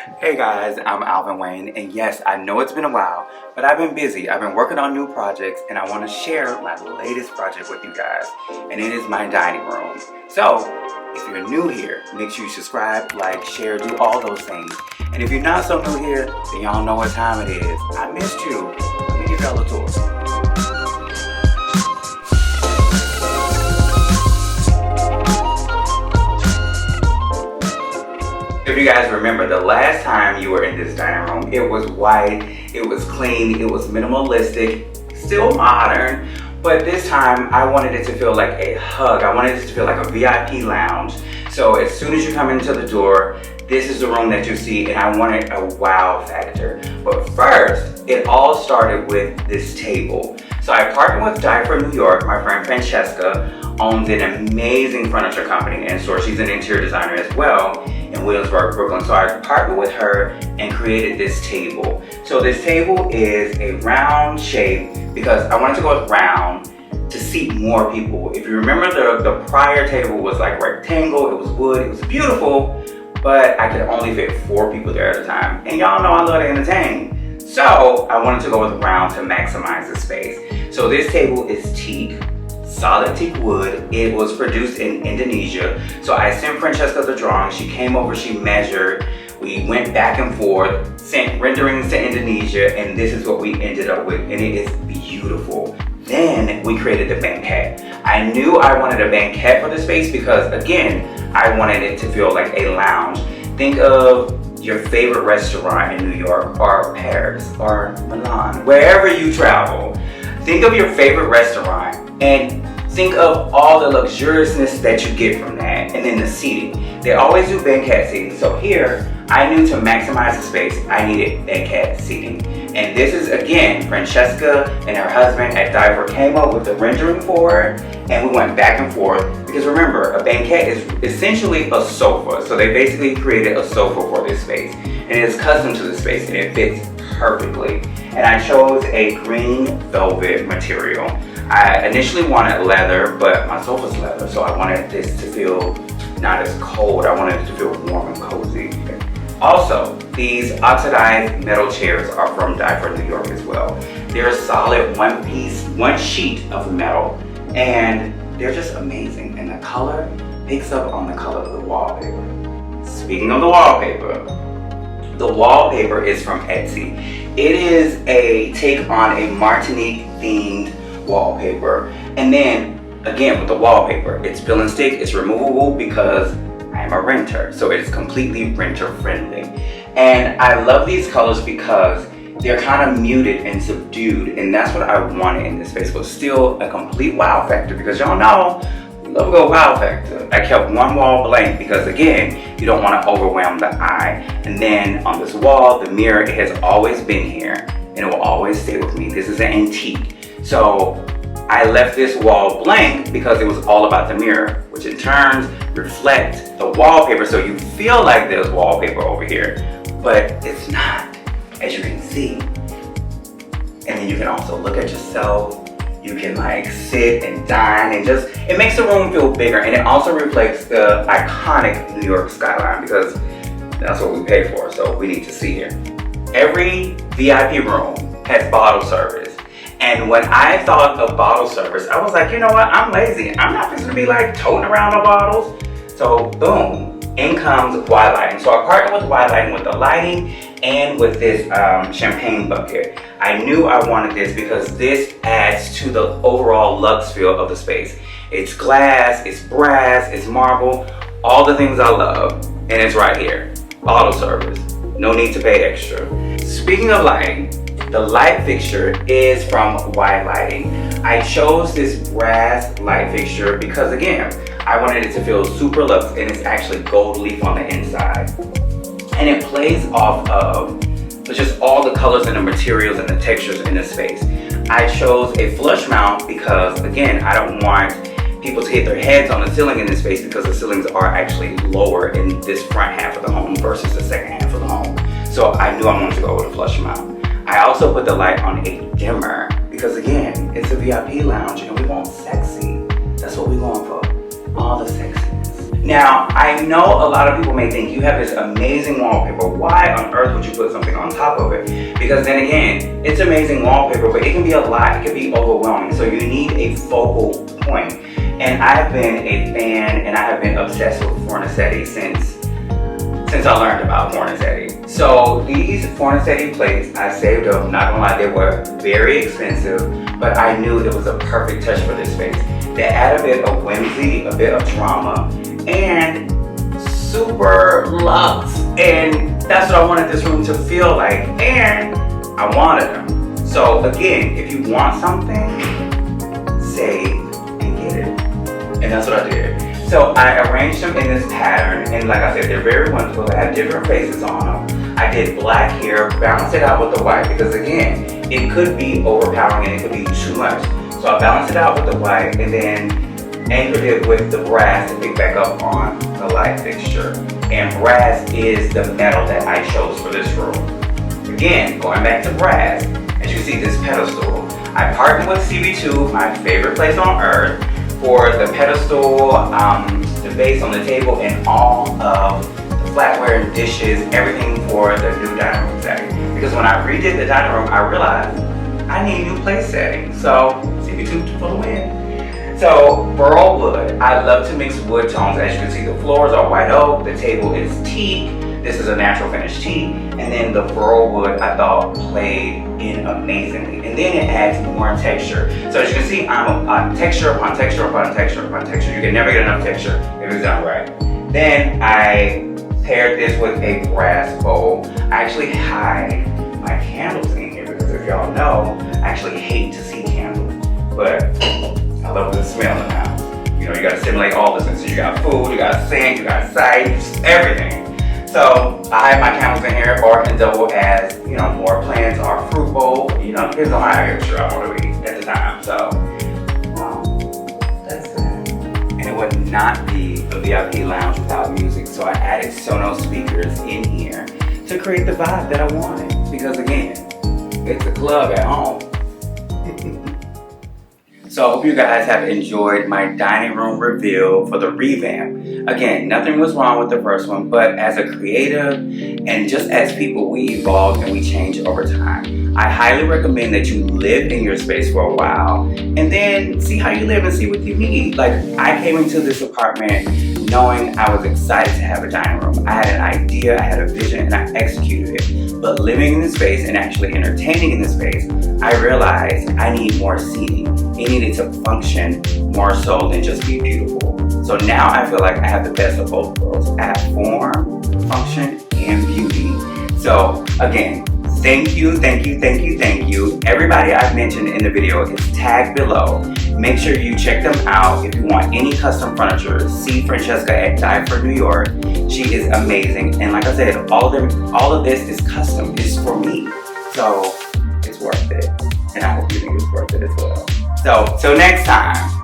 Hey guys, I'm Alvin Wayne, and yes, I know it's been a while, but I've been busy. I've been working on new projects, and I want to share my latest project with you guys, and it is my dining room. So, if you're new here, make sure you subscribe, like, share, do all those things. And if you're not so new here, then y'all know what time it is. I missed you. Let me give y'all a tour. If you guys remember, the last time you were in this dining room, it was white, it was clean, it was minimalistic, still modern, but this time I wanted it to feel like a hug. I wanted it to feel like a VIP lounge. So as soon as you come into the door, this is the room that you see, and I wanted a wow factor. But first, it all started with this table. So I partnered with Dyphor NY. My friend Francesca owns an amazing furniture company, and so she's an interior designer as well in Williamsburg, Brooklyn. So I partnered with her and created this table. So this table is a round shape because I wanted to go with round to seat more people. If you remember, the prior table was like rectangle, it was wood, it was beautiful, but I could only fit 4 people there at a time. And y'all know I love to entertain. So I wanted to go with round to maximize the space. So this table is teak, solid teak wood. It was produced in Indonesia. So I sent Francesca the drawing. She came over, she measured. We went back and forth, sent renderings to Indonesia, and this is what we ended up with, and it is beautiful. Then we created the banquette. I knew I wanted a banquette for the space because, again, I wanted it to feel like a lounge. Think of your favorite restaurant in New York or Paris or Milan, wherever you travel. Think of your favorite restaurant and think of all the luxuriousness that you get from that, and then the seating. They always do banquette seating. So here, I knew to maximize the space, I needed banquette seating. And this is, again, Francesca and her husband at Dyphor came up with the rendering for it, and we went back and forth. Because remember, a banquette is essentially a sofa. So they basically created a sofa for this space. And it is custom to the space, and it fits perfectly. And I chose a green velvet material. I initially wanted leather, but my sofa's leather, so I wanted this to feel not as cold. I wanted it to feel warm and cozy. Also, these oxidized metal chairs are from Dyphor NY as well. They're a solid one sheet of metal, and they're just amazing. And the color picks up on the color of the wallpaper. Speaking of the wallpaper is from Etsy. It is a take on a Martinique themed wallpaper. And then again with the wallpaper, it's fill and stick, it's removable because I am a renter, so it is completely renter friendly. And I love these colors because they're kind of muted and subdued, and that's what I wanted in this space, but still a complete wow factor because y'all know we love a good wow factor. I kept one wall blank because, again, you don't want to overwhelm the eye. And then on this wall, the mirror, it has always been here and it will always stay with me. This is an antique. So I left this wall blank because it was all about the mirror, which in turn reflects the wallpaper, so you feel like there's wallpaper over here, but it's not, as you can see. And then you can also look at yourself. You can like sit and dine, and just, it makes the room feel bigger, and it also reflects the iconic New York skyline because that's what we pay for, so we need to see here. Every VIP room has bottle service. And when I thought of bottle service, I was like, you know what, I'm lazy. I'm not just gonna be like toting around the bottles. So boom, in comes Ylighting. So I partnered with Ylighting with the lighting and with this champagne bucket. I knew I wanted this because this adds to the overall luxe feel of the space. It's glass, it's brass, it's marble, all the things I love, and it's right here. Bottle service, no need to pay extra. Speaking of lighting, the light fixture is from Ylighting. I chose this brass light fixture because, again, I wanted it to feel super luxe, and it's actually gold leaf on the inside. And it plays off of just all the colors and the materials and the textures in the space. I chose a flush mount because, again, I don't want people to hit their heads on the ceiling in this space because the ceilings are actually lower in this front half of the home versus the second half of the home. So I knew I wanted to go with a flush mount. I also put the light on a dimmer because, again, it's a VIP lounge and we want sexy. That's what we're going for, all the sexiness. Now, I know a lot of people may think you have this amazing wallpaper. Why on earth would you put something on top of it? Because then again, it's amazing wallpaper, but it can be a lot. It can be overwhelming. So you need a focal point. And I have been a fan and I have been obsessed with Fornasetti since I learned about Fornasetti. So these Fornasetti plates, I saved up, not gonna lie, they were very expensive, but I knew it was a perfect touch for this space. They add a bit of whimsy, a bit of drama, and super luxe. And that's what I wanted this room to feel like, and I wanted them. So again, if you want something, save and get it. And that's what I did. So I arranged them in this pattern, and like I said, they're very wonderful. They have different faces on them. I did black here, balanced it out with the white, because again, it could be overpowering and it could be too much. So I balanced it out with the white and then anchored it with the brass to pick back up on the light fixture. And brass is the metal that I chose for this room. Again, going back to brass, as you see this pedestal, I partnered with CB2, my favorite place on earth, for the pedestal, the base on the table, and all of the flatware and dishes, everything for the new dining room setting. Because when I redid the dining room, I realized I need new place settings. So CB2 for the win. So burl wood, I love to mix wood tones. As you can see, the floors are white oak, the table is teak. This is a natural finish teak. And then the burl wood I thought played in amazingly. And then it adds more texture. So as you can see, I'm on texture upon texture upon texture upon texture. You can never get enough texture if it's done right. Then I paired this with a brass bowl. I actually hide my candles in here because if y'all know, I actually hate to see candles. But I love the smell in the house. You know, you gotta simulate all the senses. You got food, you got scent, you got sight, everything. So I have my candles in here, or I can double as, you know, more plants or fruit bowl. You know, depends on how extra I want to be at the time. So that's it. And it would not be a VIP lounge without music. So I added Sonos speakers in here to create the vibe that I wanted. Because again, it's a club at home. So I hope you guys have enjoyed my dining room reveal for the revamp. Again, nothing was wrong with the first one, but as a creative and just as people, we evolve and we change over time. I highly recommend that you live in your space for a while and then see how you live and see what you need. Like, I came into this apartment knowing I was excited to have a dining room. I had an idea, I had a vision, and I executed it. But living in this space and actually entertaining in this space, I realized I need more seating. It needed to function more so than just be beautiful. So now I feel like I have the best of both worlds. I have form, function, and beauty. So again, thank you, thank you, thank you, thank you. Everybody I've mentioned in the video is tagged below. Make sure you check them out. If you want any custom furniture, see Francesca at Dyphor New York. She is amazing. And like I said, all of this is custom. It's for me. So it's worth it. And I hope you think it's worth it as well. So till next time.